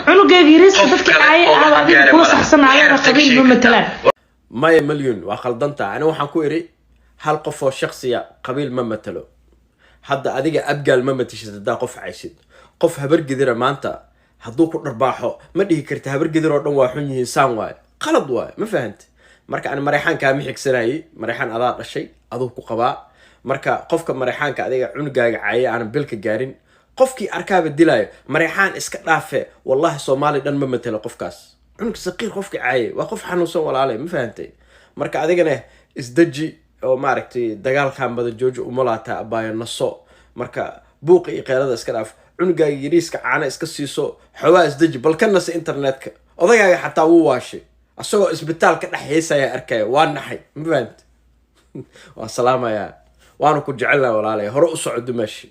عنقاق يريس dadka ay aad ku saxsanaayo qabiil ma matalaan maya milyan waa khaldanta ana waxaan ku iri hal qof oo shakhsiya qabiil ma matalo hadda adiga abgaal ma matishid hadaa qof caysid qof habar gidira maanta hadduu ku dharbaaxo ma dhihi karta habar gidir oo dhan waa xun yihiin saan waay qalad waay ma fahantay marka aan mareyxaanka ma xigsanayay mareyxaan adaa dhashay aduu ku qabaa marka qofka mareyxaanka adiga cunugaaga caayay aan bilka gaarin qofkii arkaaba dilaayo mareyxaan iska dhaafe wallahi Soomaali dhan ma matalo qofkaas cunug saqiir qofkii caayay waa qof xanuunsan walaalay ma fahantay marka adigana isdaji oo maaragtay dagaalkan bada joojo umalaata abaayo naso marka buuq iyo qeylada iska dhaaf cunugaaga yariiska caana iska siiso xawaa isdaji balkannas internetka odagaaga xataa wuu waashay asagoo isbitaalka dhaxeysaya arkay waa naxay ma fahantay waa salaamaya waanu ku jecelnahay walaalay hore u socdo maashi